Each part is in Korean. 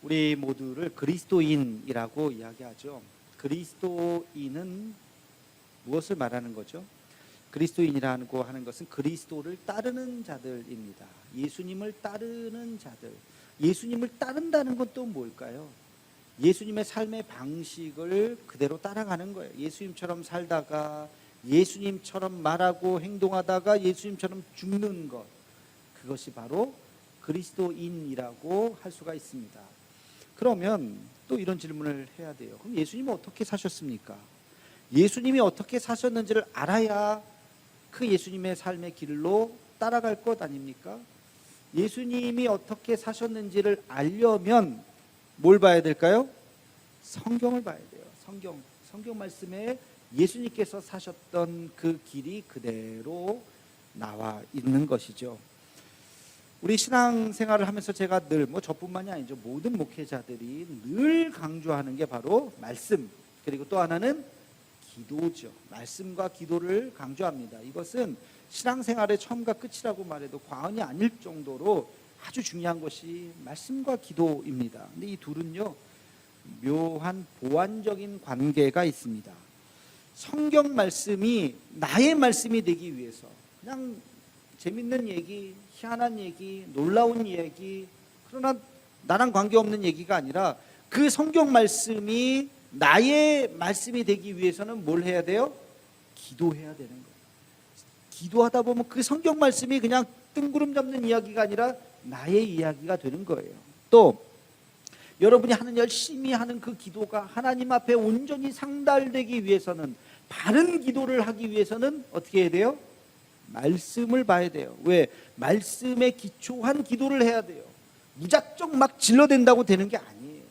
우리 모두를 그리스도인이라고 이야기하죠. 그리스도인은 무엇을 말하는 거죠? 그리스도인이라고 하는 것은 그리스도를 따르는 자들입니다. 예수님을 따르는 자들. 예수님을 따른다는 건 또 뭘까요? 예수님의 삶의 방식을 그대로 따라가는 거예요. 예수님처럼 살다가 예수님처럼 말하고 행동하다가 예수님처럼 죽는 것, 그것이 바로 그리스도인이라고 할 수가 있습니다. 그러면 또 이런 질문을 해야 돼요. 그럼 예수님은 어떻게 사셨습니까? 예수님이 어떻게 사셨는지를 알아야 그 예수님의 삶의 길로 따라갈 것 아닙니까? 예수님이 어떻게 사셨는지를 알려면 뭘 봐야 될까요? 성경을 봐야 돼요. 성경 말씀에 예수님께서 사셨던 그 길이 그대로 나와 있는 것이죠. 우리 신앙생활을 하면서 제가 늘, 저뿐만이 아니죠, 모든 목회자들이 늘 강조하는 게 바로 말씀, 그리고 또 하나는 기도죠. 말씀과 기도를 강조합니다. 이것은 신앙생활의 처음과 끝이라고 말해도 과언이 아닐 정도로 아주 중요한 것이 말씀과 기도입니다. 근데 이 둘은요, 묘한 보완적인 관계가 있습니다. 성경 말씀이 나의 말씀이 되기 위해서 그냥 재밌는 얘기, 희한한 얘기, 놀라운 얘기, 그러나 나랑 관계없는 얘기가 아니라 그 성경 말씀이 나의 말씀이 되기 위해서는 뭘 해야 돼요? 기도해야 되는 거예요. 기도하다 보면 그 성경 말씀이 그냥 뜬구름 잡는 이야기가 아니라 나의 이야기가 되는 거예요. 또 여러분이 열심히 하는 그 기도가 하나님 앞에 온전히 상달되기 위해서는, 바른 기도를 하기 위해서는 어떻게 해야 돼요? 말씀을 봐야 돼요. 왜? 말씀에 기초한 기도를 해야 돼요. 무작정 막 질러댄다고 되는 게 아니에요.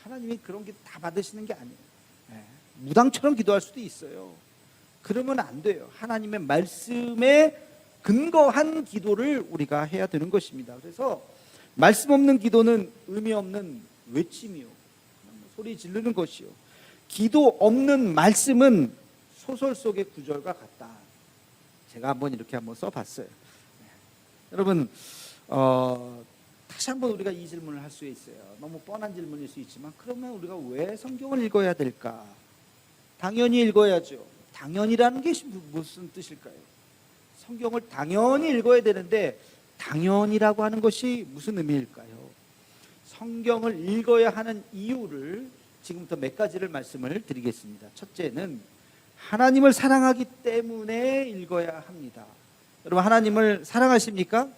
하나님이 그런 게 다 받으시는 게 아니에요. 무당처럼 기도할 수도 있어요. 그러면 안 돼요. 하나님의 말씀에 근거한 기도를 우리가 해야 되는 것입니다. 그래서 말씀 없는 기도는 의미 없는 외침이요, 소리 지르는 것이요, 기도 없는 말씀은 소설 속의 구절과 같다. 제가 이렇게 써봤어요. 여러분, 다시 한번 우리가 이 질문을 할 수 있어요. 너무 뻔한 질문일 수 있지만, 그러면 우리가 왜 성경을 읽어야 될까? 당연히 읽어야죠. 당연이라는 게 무슨 뜻일까요? 성경을 당연히 읽어야 되는데 당연이라고 하는 것이 무슨 의미일까요? 성경을 읽어야 하는 이유를 지금부터 몇 가지를 말씀을 드리겠습니다. 첫째는 하나님을 사랑하기 때문에 읽어야 합니다. 여러분, 하나님을 사랑하십니까?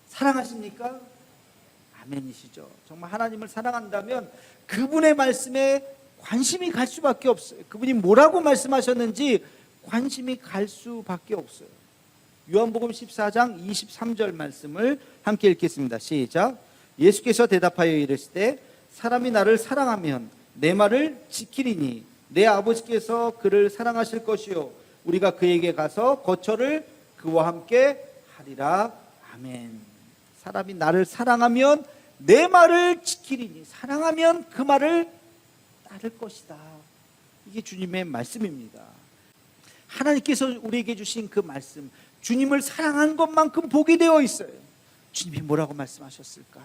사랑하십니까? 아멘이시죠. 정말 하나님을 사랑한다면 그분의 말씀에 관심이 갈 수밖에 없어요. 그분이 뭐라고 말씀하셨는지 관심이 갈 수밖에 없어요. 요한복음 14장 23절 말씀을 함께 읽겠습니다. 시작. 예수께서 대답하여 이르시되 사람이 나를 사랑하면 내 말을 지키리니 내 아버지께서 그를 사랑하실 것이요 우리가 그에게 가서 거처를 그와 함께 하리라. 아멘. 사람이 나를 사랑하면 내 말을 지키리니, 사랑하면 그 말을 따를 것이다. 이게 주님의 말씀입니다. 하나님께서 우리에게 주신 그 말씀, 주님을 사랑한 것만큼 복이 되어 있어요. 주님이 뭐라고 말씀하셨을까?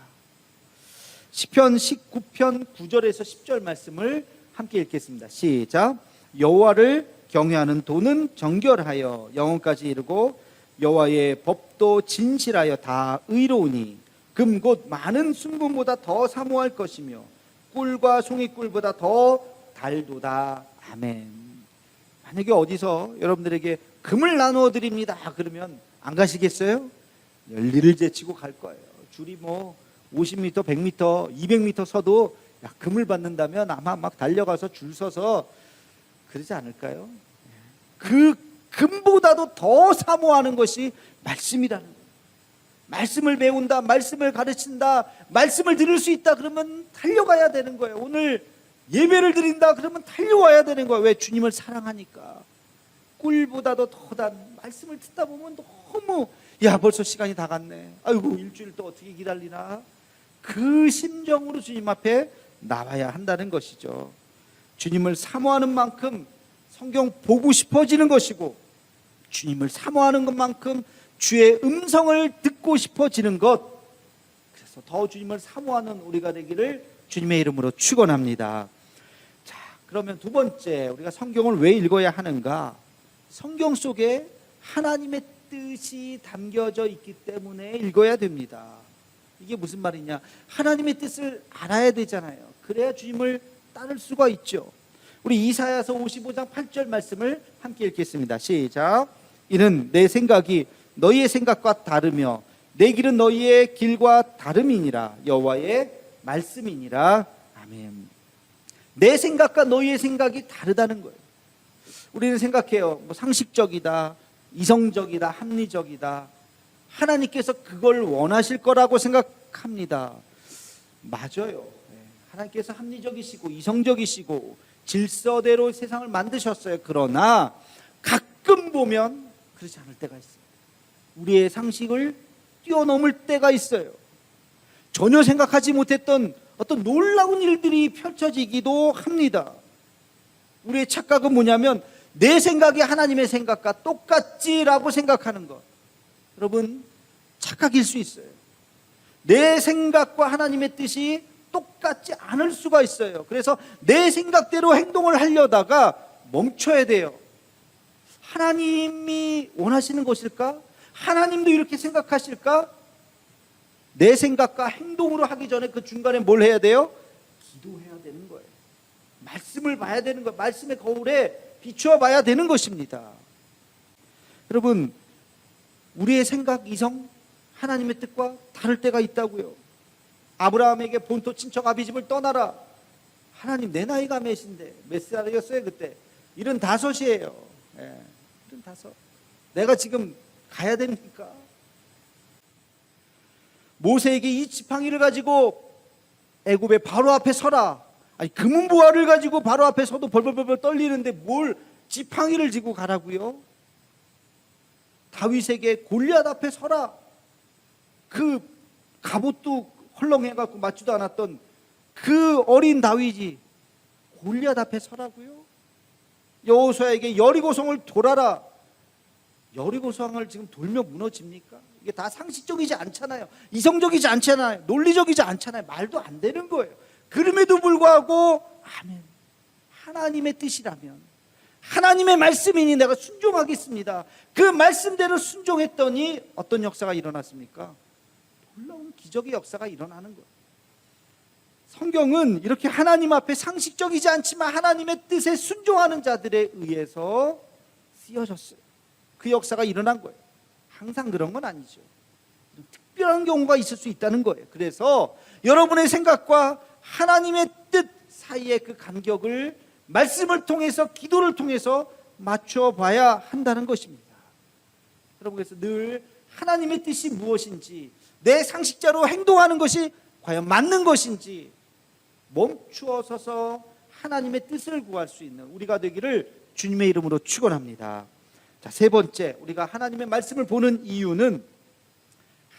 시편 19편 9절에서 10절 말씀을 함께 읽겠습니다. 시작. 여호와를 경외하는 도는 정결하여 영혼까지 이르고 여호와의 법도 진실하여 다 의로우니 금 곧 많은 순금보다 더 사모할 것이며 꿀과 송이꿀보다 더 달도다. 아멘. 만약에 어디서 여러분들에게 금을 나누어 드립니다 그러면 안 가시겠어요? 열리를 제치고 갈 거예요. 줄이 50m, 100m, 200m 서도 금을 받는다면 아마 막 달려가서 줄 서서 그러지 않을까요? 그 금보다도 더 사모하는 것이 말씀이라는 거예요. 말씀을 배운다, 말씀을 가르친다, 말씀을 들을 수 있다 그러면 달려가야 되는 거예요. 오늘 예배를 드린다 그러면 달려와야 되는 거예요. 왜? 주님을 사랑하니까. 꿀보다도 더 단 말씀을 듣다 보면 너무 벌써 시간이 다 갔네. 아이고, 일주일 또 어떻게 기다리나. 그 심정으로 주님 앞에 나와야 한다는 것이죠. 주님을 사모하는 만큼 성경 보고 싶어지는 것이고, 주님을 사모하는 것만큼 주의 음성을 듣고 싶어지는 것, 그래서 나아가서 더 주님을 사모하는 우리가 되기를 주님의 이름으로 축원합니다. 자, 그러면 두 번째, 우리가 성경을 왜 읽어야 하는가? 성경 속에 하나님의 뜻이 담겨져 있기 때문에 읽어야 됩니다. 이게 무슨 말이냐? 하나님의 뜻을 알아야 되잖아요. 그래야 주님을 따를 수가 있죠. 우리 이사야서 55장 8절 말씀을 함께 읽겠습니다. 시작. 이는 내 생각이 너희의 생각과 다르며 내 길은 너희의 길과 다름이니라. 여호와의 말씀이니라. 아멘. 내 생각과 너희의 생각이 다르다는 거예요. 우리는 생각해요. 뭐 상식적이다, 이성적이다, 합리적이다. 하나님께서 그걸 원하실 거라고 생각합니다. 맞아요. 하나님께서 합리적이시고 이성적이시고 질서대로 세상을 만드셨어요. 그러나 가끔 보면 그렇지 않을 때가 있어요. 우리의 상식을 뛰어넘을 때가 있어요. 전혀 생각하지 못했던 어떤 놀라운 일들이 펼쳐지기도 합니다. 우리의 착각은 뭐냐면 내 생각이 하나님의 생각과 똑같지라고 생각하는 것. 여러분, 착각일 수 있어요. 내 생각과 하나님의 뜻이 똑같지 않을 수가 있어요. 그래서 내 생각대로 행동을 하려다가 멈춰야 돼요. 하나님이 원하시는 것일까? 하나님도 이렇게 생각하실까? 내 생각과 행동으로 하기 전에 그 중간에 뭘 해야 돼요? 기도해야 되는 거예요. 말씀을 봐야 되는 거예요. 말씀의 거울에 비추어 봐야 되는 것입니다. 여러분, 우리의 생각, 이성, 하나님의 뜻과 다를 때가 있다고요. 아브라함에게 본토 친척 아비집을 떠나라. 하나님, 내 나이가 몇인데, 몇 살이었어요 그때? 75이에요. 75. 내가 지금 가야 됩니까? 모세에게 이 지팡이를 가지고 애굽의 바로 앞에 서라. 아니, 금은보화를 가지고 바로 앞에 서도 벌벌벌 떨리는데 뭘 지팡이를 지고 가라고요? 다윗에게 골리앗 앞에 서라. 그 갑옷도 헐렁해갖고 맞지도 않았던 그 어린 다윗이 골리앗 앞에 서라고요? 여호수아에게 여리고성을 돌아라. 여리고성을 지금 돌면 무너집니까? 이게 다 상식적이지 않잖아요. 이성적이지 않잖아요. 논리적이지 않잖아요. 말도 안 되는 거예요. 그럼에도 불구하고 아멘, 하나님의 뜻이라면, 하나님의 말씀이니 내가 순종하겠습니다. 그 말씀대로 순종했더니 어떤 역사가 일어났습니까? 놀라운 기적의 역사가 일어나는 거예요. 성경은 이렇게 하나님 앞에 상식적이지 않지만 하나님의 뜻에 순종하는 자들에 의해서 쓰여졌어요. 그 역사가 일어난 거예요. 항상 그런 건 아니죠. 특별한 경우가 있을 수 있다는 거예요. 그래서 여러분의 생각과 하나님의 뜻 사이의 그 간격을 말씀을 통해서, 기도를 통해서 맞춰봐야 한다는 것입니다. 여러분, 그래서 늘 하나님의 뜻이 무엇인지, 내 상식자로 행동하는 것이 과연 맞는 것인지 멈추어 서서 하나님의 뜻을 구할 수 있는 우리가 되기를 주님의 이름으로 축원합니다. 자, 세 번째, 우리가 하나님의 말씀을 보는 이유는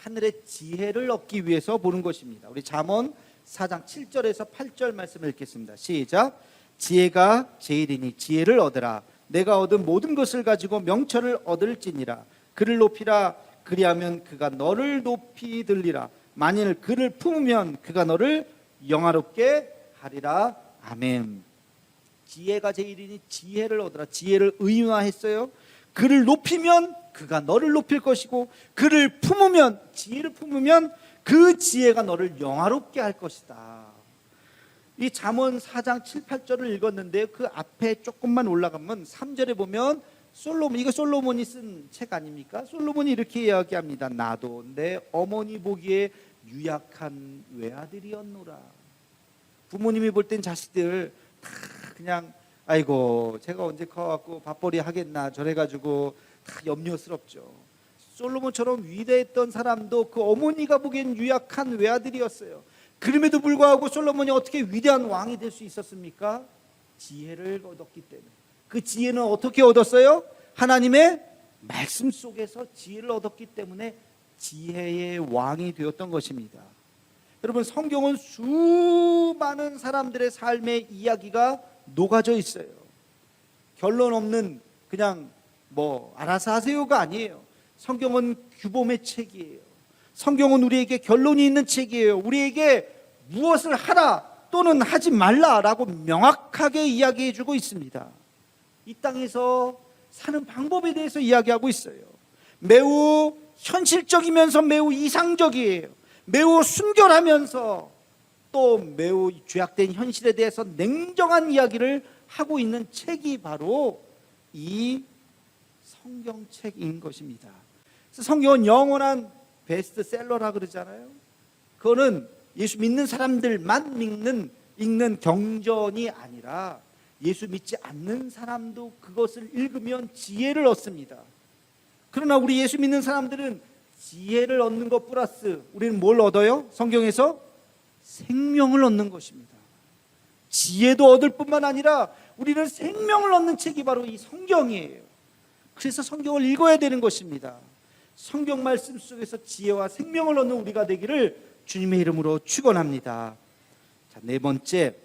하늘의 지혜를 얻기 위해서 보는 것입니다. 우리 잠언 4장 7절에서 8절 말씀을 읽겠습니다. 시작. 지혜가 제일이니 지혜를 얻으라. 내가 얻은 모든 것을 가지고 명철을 얻을지니라. 그를 높이라. 그리하면 그가 너를 높이 들리라. 만일 그를 품으면 그가 너를 영화롭게 하리라. 아멘. 지혜가 제일이니 지혜를 얻으라. 지혜를 의인화했어요. 그를 높이면 그가 너를 높일 것이고, 그를 품으면, 지혜를 품으면 그 지혜가 너를 영화롭게 할 것이다. 이 잠언 4장 7, 8절을 읽었는데 그 앞에 조금만 올라가면 3절에 보면 솔로몬, 이거 솔로몬이 쓴 책 아닙니까? 솔로몬이 이렇게 이야기합니다. 나도 내 어머니 보기에 유약한 외아들이었노라. 부모님이 볼 땐 자식들 다 그냥 아이고 제가 언제 커갖고 밥벌이 하겠나 저래가지고 다 염려스럽죠. 솔로몬처럼 위대했던 사람도 그 어머니가 보기엔 유약한 외아들이었어요. 그럼에도 불구하고 솔로몬이 어떻게 위대한 왕이 될 수 있었습니까? 지혜를 얻었기 때문에. 그 지혜는 어떻게 얻었어요? 하나님의 말씀 속에서 지혜를 얻었기 때문에 지혜의 왕이 되었던 것입니다. 여러분, 성경은 수많은 사람들의 삶의 이야기가 녹아져 있어요. 결론 없는 그냥 뭐 알아서 하세요가 아니에요. 성경은 규범의 책이에요. 성경은 우리에게 결론이 있는 책이에요. 우리에게 무엇을 하라 또는 하지 말라라고 명확하게 이야기해 주고 있습니다. 이 땅에서 사는 방법에 대해서 이야기하고 있어요. 매우 현실적이면서 매우 이상적이에요. 매우 순결하면서 또 매우 죄악된 현실에 대해서 냉정한 이야기를 하고 있는 책이 바로 이 성경책인 것입니다. 그래서 성경은 영원한 베스트셀러라 그러잖아요. 그거는 예수 믿는 사람들만 읽는 경전이 아니라 예수 믿지 않는 사람도 그것을 읽으면 지혜를 얻습니다. 그러나 우리 예수 믿는 사람들은 지혜를 얻는 것 플러스 우리는 뭘 얻어요? 성경에서 생명을 얻는 것입니다. 지혜도 얻을 뿐만 아니라 우리는 생명을 얻는 책이 바로 이 성경이에요. 그래서 성경을 읽어야 되는 것입니다. 성경 말씀 속에서 지혜와 생명을 얻는 우리가 되기를 주님의 이름으로 축원합니다. 자, 네 번째,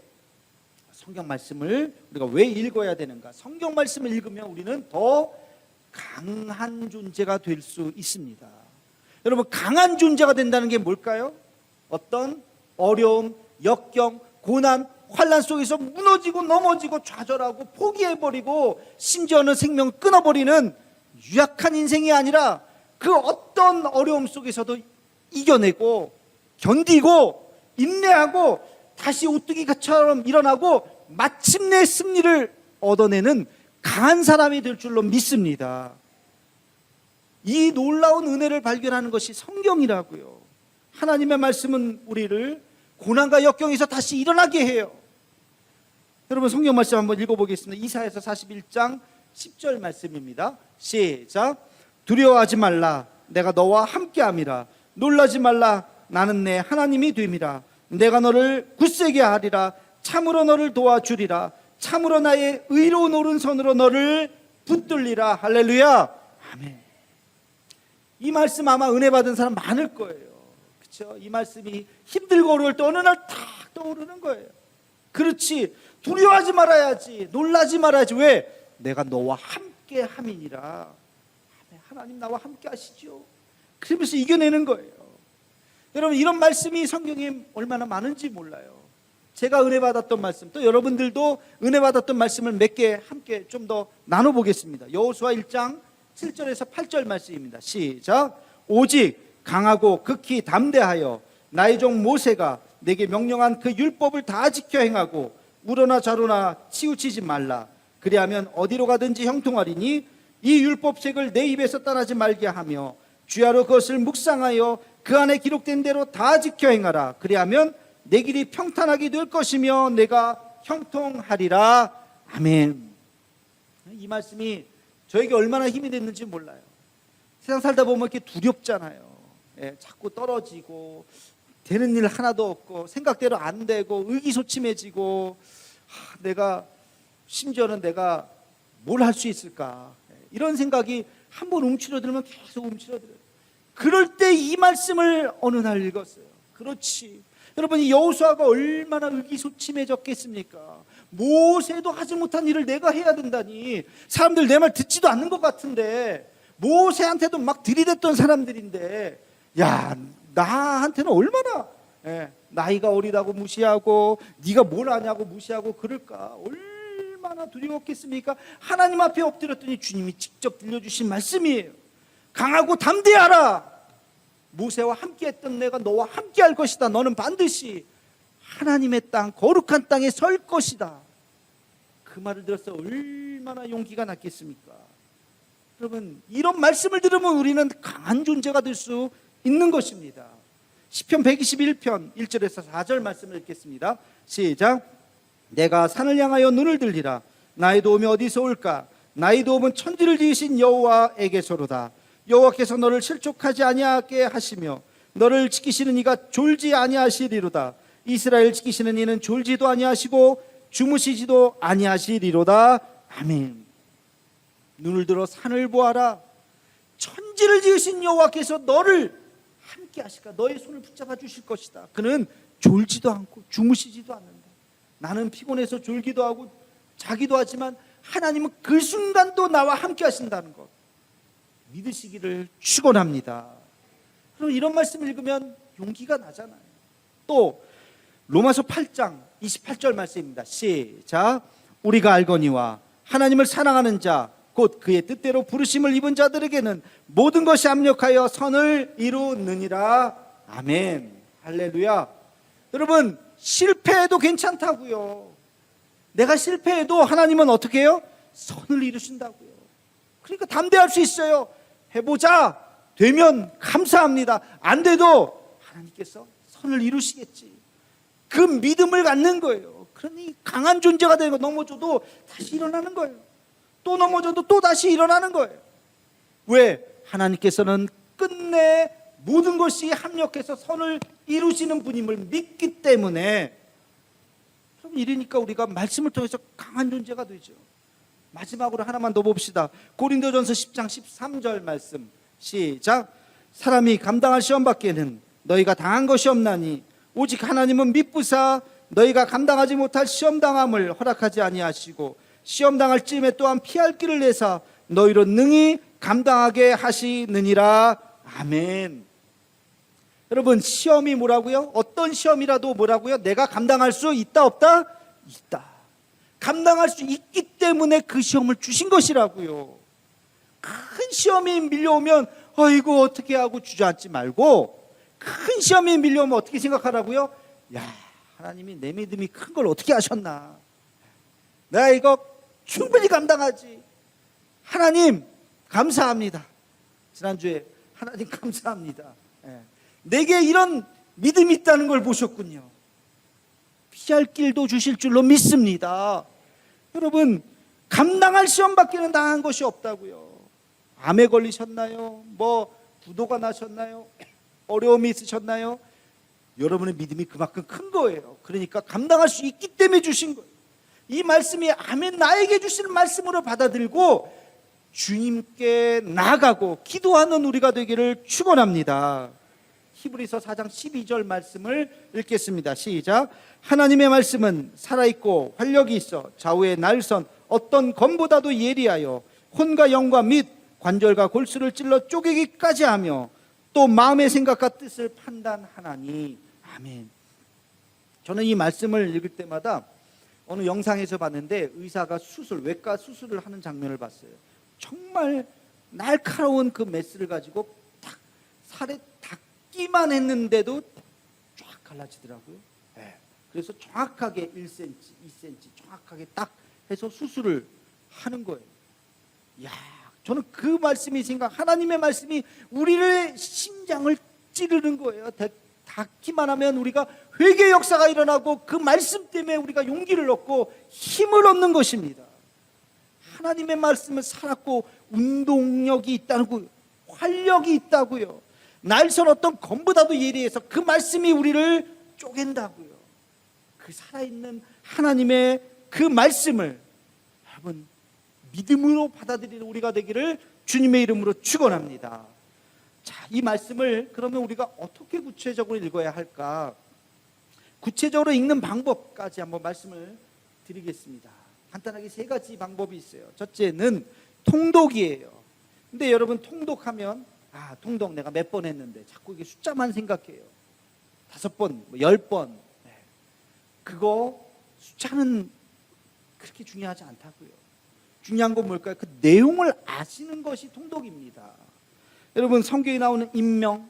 성경 말씀을 우리가 왜 읽어야 되는가? 성경 말씀을 읽으면 우리는 더 강한 존재가 될 수 있습니다. 여러분, 강한 존재가 된다는 게 뭘까요? 어떤 어려움, 역경, 고난, 환난 속에서 무너지고 넘어지고 좌절하고 포기해버리고 심지어는 생명을 끊어버리는 유약한 인생이 아니라 그 어떤 어려움 속에서도 이겨내고 견디고 인내하고 다시 오뚜기처럼 일어나고 마침내 승리를 얻어내는 강한 사람이 될 줄로 믿습니다. 이 놀라운 은혜를 발견하는 것이 성경이라고요. 하나님의 말씀은 우리를 고난과 역경에서 다시 일어나게 해요. 여러분, 성경 말씀 한번 읽어보겠습니다. 이사야서 41장 10절 말씀입니다. 시작. 두려워하지 말라, 내가 너와 함께함이라. 놀라지 말라, 나는 내 하나님이 됨이라. 내가 너를 굳세게 하리라. 참으로 너를 도와주리라. 참으로 나의 의로운 오른손으로 너를 붙들리라. 할렐루야. 아멘. 이 말씀 아마 은혜 받은 사람 많을 거예요. 그렇죠? 이 말씀이 힘들고 어려울 때 어느 날 탁 떠오르는 거예요. 그렇지, 두려워하지 말아야지, 놀라지 말아야지. 왜? 내가 너와 함께 함이니라. 하나님 나와 함께 하시죠. 그러면서 이겨내는 거예요. 여러분, 이런 말씀이 성경에 얼마나 많은지 몰라요. 제가 은혜 받았던 말씀, 또 여러분들도 은혜 받았던 말씀을 몇 개 함께 좀 더 나눠보겠습니다. 여호수아 1장 7절에서 8절 말씀입니다. 시작. 오직 강하고 극히 담대하여 나의 종 모세가 내게 명령한 그 율법을 다 지켜 행하고 우러나 좌로나 치우치지 말라. 그리하면 어디로 가든지 형통하리니 이 율법책을 내 입에서 떠나지 말게 하며 주야로 그것을 묵상하여 그 안에 기록된 대로 다 지켜 행하라. 그리하면 내 길이 평탄하게 될 것이며 내가 형통하리라. 아멘. 이 말씀이 저에게 얼마나 힘이 됐는지 몰라요. 세상 살다 보면 이렇게 두렵잖아요. 자꾸 떨어지고 되는 일 하나도 없고 생각대로 안 되고 의기소침해지고 심지어는 내가 뭘 할 수 있을까, 이런 생각이 한번 움츠러들면 계속 움츠러들어요. 그럴 때 이 말씀을 어느 날 읽었어요. 그렇지, 여러분, 이 여호수아가 얼마나 의기소침해졌겠습니까? 모세도 하지 못한 일을 내가 해야 된다니. 사람들 내 말 듣지도 않는 것 같은데, 모세한테도 막 들이댔던 사람들인데, 야, 나한테는 얼마나 나이가 어리다고 무시하고 네가 뭘 아냐고 무시하고 그럴까? 얼마나 두려웠겠습니까? 하나님 앞에 엎드렸더니 주님이 직접 들려주신 말씀이에요. 강하고 담대하라. 모세와 함께했던 내가 너와 함께할 것이다. 너는 반드시 하나님의 땅, 거룩한 땅에 설 것이다. 그 말을 들어서 얼마나 용기가 났겠습니까? 여러분, 이런 말씀을 들으면 우리는 강한 존재가 될 수 있는 것입니다. 시편 121편 1절에서 4절 말씀을 읽겠습니다. 시작. 내가 산을 향하여 눈을 들리라. 나의 도움이 어디서 올까? 나의 도움은 천지를 지으신 여호와에게서로다. 여호와께서 너를 실족하지 아니하게 하시며 너를 지키시는 이가 졸지 아니하시리로다. 이스라엘 지키시는 이는 졸지도 아니하시고 주무시지도 아니하시리로다. 아멘. 눈을 들어 산을 보아라. 천지를 지으신 여호와께서 너를 함께 하실까? 너의 손을 붙잡아 주실 것이다. 그는 졸지도 않고 주무시지도 않는다. 나는 피곤해서 졸기도 하고 자기도 하지만 하나님은 그 순간도 나와 함께 하신다는 것 믿으시기를 축원합니다. 그럼 이런 말씀을 읽으면 용기가 나잖아요. 또 로마서 8장 28절 말씀입니다. 시작. 우리가 알거니와 하나님을 사랑하는 자 곧 그의 뜻대로 부르심을 입은 자들에게는 모든 것이 합력하여 선을 이루느니라. 아멘. 할렐루야. 여러분, 실패해도 괜찮다고요. 내가 실패해도 하나님은 어떻게 해요? 선을 이루신다고요. 그러니까 담대할 수 있어요. 해보자. 되면 감사합니다. 안 돼도 하나님께서 선을 이루시겠지. 그 믿음을 갖는 거예요. 그러니 강한 존재가 되고 넘어져도 다시 일어나는 거예요. 또 넘어져도 또 다시 일어나는 거예요. 왜? 하나님께서는 끝내 모든 것이 합력해서 선을 이루시는 분임을 믿기 때문에. 그럼 이러니까 우리가 말씀을 통해서 강한 존재가 되죠. 마지막으로 하나만 더 봅시다. 고린도전서 10장 13절 말씀 시작. 사람이 감당할 시험밖에는 너희가 당한 것이 없나니 오직 하나님은 미쁘사 너희가 감당하지 못할 시험당함을 허락하지 아니하시고 시험당할 쯤에 또한 피할 길을 내사 너희로 능히 감당하게 하시느니라. 아멘. 여러분, 시험이 뭐라고요? 어떤 시험이라도 뭐라고요? 내가 감당할 수 있다 없다? 있다. 감당할 수 있기 때문에 그 시험을 주신 것이라고요. 큰 시험이 밀려오면 아이고 어떻게 하고 주저앉지 말고, 큰 시험이 밀려오면 어떻게 생각하라고요? 야, 하나님이 내 믿음이 큰 걸 어떻게 하셨나? 내가 이거 충분히 감당하지. 하나님 감사합니다. 지난주에 하나님 감사합니다. 내게 이런 믿음이 있다는 걸 보셨군요. 피할 길도 주실 줄로 믿습니다. 여러분, 감당할 시험밖에는 당한 것이 없다고요. 암에 걸리셨나요? 부도가 나셨나요? 어려움이 있으셨나요? 여러분의 믿음이 그만큼 큰 거예요. 그러니까 감당할 수 있기 때문에 주신 거예요. 이 말씀이 아멘, 나에게 주시는 말씀으로 받아들이고 주님께 나아가고 기도하는 우리가 되기를 축원합니다. 히브리서 4장 12절 말씀을 읽겠습니다. 시작. 하나님의 말씀은 살아있고 활력이 있어 좌우의 날선 어떤 검보다도 예리하여 혼과 영과 및 관절과 골수를 찔러 쪼개기까지 하며 또 마음의 생각과 뜻을 판단하나니. 아멘. 저는 이 말씀을 읽을 때마다 어느 영상에서 봤는데 의사가 외과 수술을 하는 장면을 봤어요. 정말 날카로운 그 메스를 가지고 딱 살에 닿기만 했는데도 쫙 갈라지더라고요. 그래서 정확하게 1cm, 2cm 정확하게 딱 해서 수술을 하는 거예요. 야, 저는 그 말씀이 하나님의 말씀이 우리의 심장을 찌르는 거예요. 닿기만 하면 우리가 회개 역사가 일어나고 그 말씀 때문에 우리가 용기를 얻고 힘을 얻는 것입니다. 하나님의 말씀은 살았고 운동력이 있다고, 활력이 있다고요. 날선 어떤 검보다도 예리해서 그 말씀이 우리를 쪼갠다고요. 그 살아있는 하나님의 그 말씀을 여러분 믿음으로 받아들이는 우리가 되기를 주님의 이름으로 축원합니다. 자, 이 말씀을 그러면 우리가 어떻게 구체적으로 읽어야 할까? 구체적으로 읽는 방법까지 한번 말씀을 드리겠습니다. 간단하게 3가지 방법이 있어요. 첫째는 통독이에요. 근데 여러분, 통독하면 통독 내가 몇 번 했는데 자꾸 이게 숫자만 생각해요. 5번, 10번. 그거 숫자는 그렇게 중요하지 않다고요. 중요한 건 뭘까요? 그 내용을 아시는 것이 통독입니다. 여러분, 성경에 나오는 인명,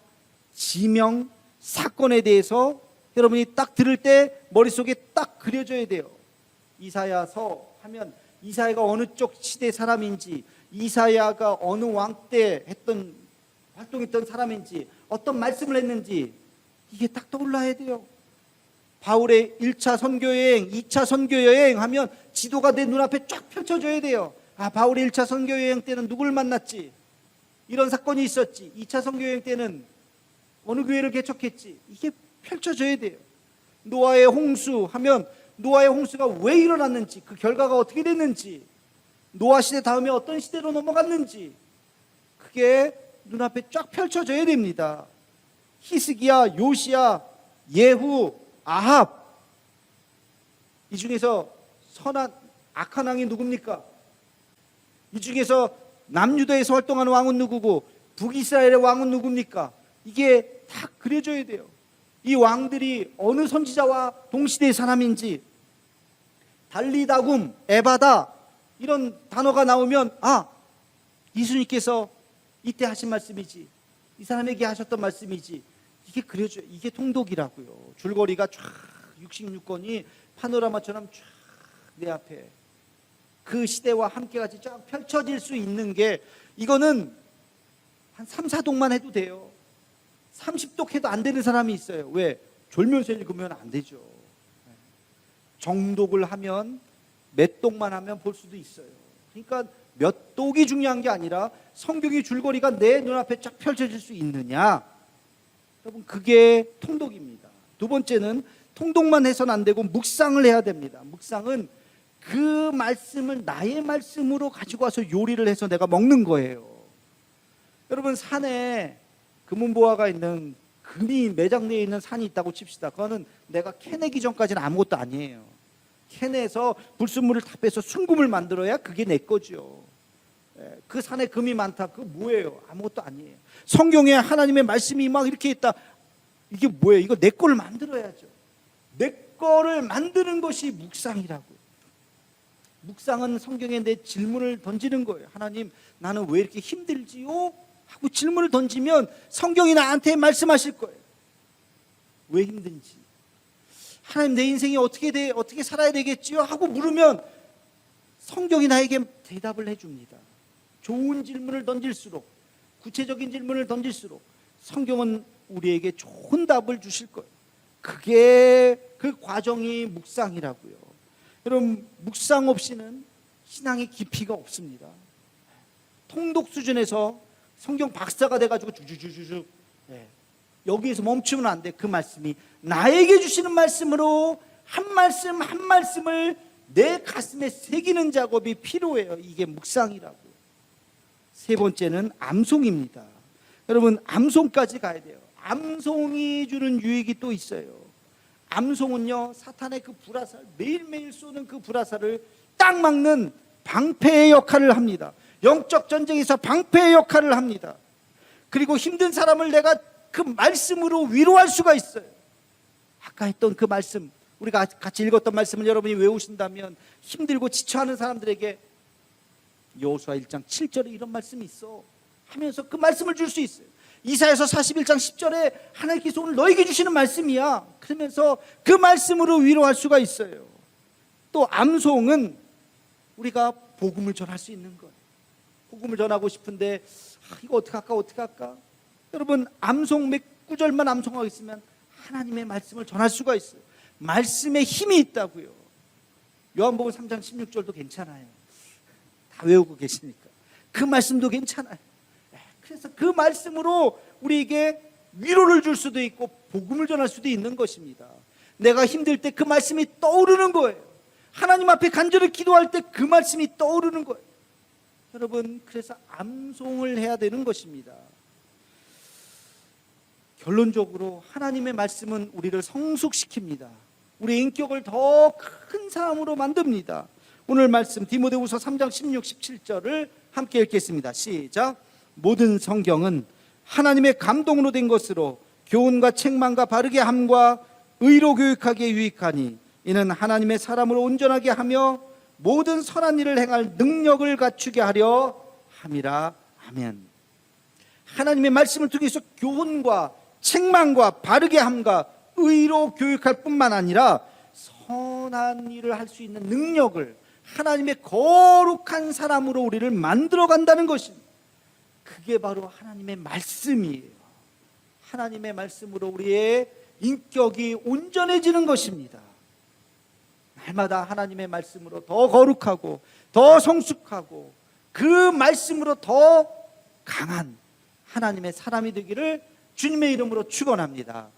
지명, 사건에 대해서 여러분이 딱 들을 때 머릿속에 딱 그려져야 돼요. 이사야서 하면 이사야가 어느 쪽 시대 사람인지, 이사야가 어느 왕 때 활동했던 사람인지, 어떤 말씀을 했는지 이게 딱 떠올라야 돼요. 바울의 1차 선교여행, 2차 선교여행 하면 지도가 내 눈앞에 쫙 펼쳐져야 돼요. 바울의 1차 선교여행 때는 누굴 만났지? 이런 사건이 있었지. 2차 선교여행 때는 어느 교회를 개척했지. 이게 펼쳐져야 돼요. 노아의 홍수 하면 노아의 홍수가 왜 일어났는지, 그 결과가 어떻게 됐는지, 노아 시대 다음에 어떤 시대로 넘어갔는지 그게 눈앞에 쫙 펼쳐져야 됩니다. 히스기야, 요시야, 예후, 아합, 이 중에서 악한 왕이 누굽니까? 이 중에서 남유다에서 활동하는 왕은 누구고 북이스라엘의 왕은 누굽니까? 이게 다 그려져야 돼요. 이 왕들이 어느 선지자와 동시대의 사람인지, 달리다굼, 에바다 이런 단어가 나오면 예수님께서 이때 하신 말씀이지, 이 사람에게 하셨던 말씀이지, 이게 그려져요. 이게 통독이라고요. 줄거리가 쫙 66권이 파노라마처럼 쫙 내 앞에 그 시대와 함께 같이 쫙 펼쳐질 수 있는 게, 이거는 한 3, 4독만 해도 돼요. 30독 해도 안 되는 사람이 있어요. 왜? 졸면서 읽으면 안 되죠. 정독을 하면 몇 독만 하면 볼 수도 있어요. 그러니까 몇 독이 중요한 게 아니라 성경의 줄거리가 내 눈앞에 쫙 펼쳐질 수 있느냐, 여러분, 그게 통독입니다. 두 번째는 통독만 해서는 안 되고 묵상을 해야 됩니다. 묵상은 그 말씀을 나의 말씀으로 가지고 와서 요리를 해서 내가 먹는 거예요. 여러분, 산에 금은보화가 있는, 금이 매장되어 있는 산이 있다고 칩시다. 그거는 내가 캐내기 전까지는 아무것도 아니에요. 캐내서 불순물을 다 빼서 순금을 만들어야 그게 내 거죠. 그 산에 금이 많다, 그거 뭐예요? 아무것도 아니에요. 성경에 하나님의 말씀이 막 이렇게 있다, 이게 뭐예요? 이거 내 거를 만들어야죠. 내 거를 만드는 것이 묵상이라고요. 묵상은 성경에 내 질문을 던지는 거예요. 하나님, 나는 왜 이렇게 힘들지요? 하고 질문을 던지면 성경이 나한테 말씀하실 거예요. 왜 힘든지. 하나님, 내 인생이 어떻게 살아야 되겠지요? 하고 물으면 성경이 나에게 대답을 해줍니다. 좋은 질문을 던질수록, 구체적인 질문을 던질수록 성경은 우리에게 좋은 답을 주실 거예요. 그게 그 과정이 묵상이라고요. 여러분, 묵상 없이는 신앙의 깊이가 없습니다. 통독 수준에서 성경 박사가 돼가지고 주주주주주, 여기에서 멈추면 안 돼. 그 말씀이 나에게 주시는 말씀으로 한 말씀 한 말씀을 내 가슴에 새기는 작업이 필요해요. 이게 묵상이라고. 세 번째는 암송입니다. 여러분, 암송까지 가야 돼요. 암송이 주는 유익이 또 있어요. 암송은요, 사탄의 그 불화살, 매일매일 쏘는 그 불화살을 딱 막는 방패의 역할을 합니다. 영적 전쟁에서 방패의 역할을 합니다. 그리고 힘든 사람을 내가 그 말씀으로 위로할 수가 있어요. 아까 했던 그 말씀, 우리가 같이 읽었던 말씀을 여러분이 외우신다면 힘들고 지쳐하는 사람들에게 여호수아 1장 7절에 이런 말씀이 있어 하면서 그 말씀을 줄 수 있어요. 이사야서 41장 10절에 하나님께서 오늘 너에게 주시는 말씀이야, 그러면서 그 말씀으로 위로할 수가 있어요. 또 암송은 우리가 복음을 전할 수 있는 거예요. 복음을 전하고 싶은데 이거 어떻게 할까? 여러분, 암송 몇 구절만 암송하고 있으면 하나님의 말씀을 전할 수가 있어요. 말씀에 힘이 있다고요. 요한복음 3장 16절도 괜찮아요. 다 외우고 계시니까 그 말씀도 괜찮아요. 그래서 그 말씀으로 우리에게 위로를 줄 수도 있고 복음을 전할 수도 있는 것입니다. 내가 힘들 때 그 말씀이 떠오르는 거예요. 하나님 앞에 간절히 기도할 때 그 말씀이 떠오르는 거예요. 여러분, 그래서 암송을 해야 되는 것입니다. 결론적으로 하나님의 말씀은 우리를 성숙시킵니다. 우리의 인격을 더 큰 사람으로 만듭니다. 오늘 말씀 디모데후서 3장 16, 17절을 함께 읽겠습니다. 시작. 모든 성경은 하나님의 감동으로 된 것으로 교훈과 책망과 바르게 함과 의로 교육하기에 유익하니 이는 하나님의 사람으로 온전하게 하며 모든 선한 일을 행할 능력을 갖추게 하려 함이라. 아멘. 하나님의 말씀을 통해서 교훈과 책망과 바르게 함과 의로 교육할 뿐만 아니라 선한 일을 할 수 있는 능력을, 하나님의 거룩한 사람으로 우리를 만들어 간다는 것입니다. 그게 바로 하나님의 말씀이에요. 하나님의 말씀으로 우리의 인격이 온전해지는 것입니다. 날마다 하나님의 말씀으로 더 거룩하고 더 성숙하고 그 말씀으로 더 강한 하나님의 사람이 되기를 주님의 이름으로 축원합니다.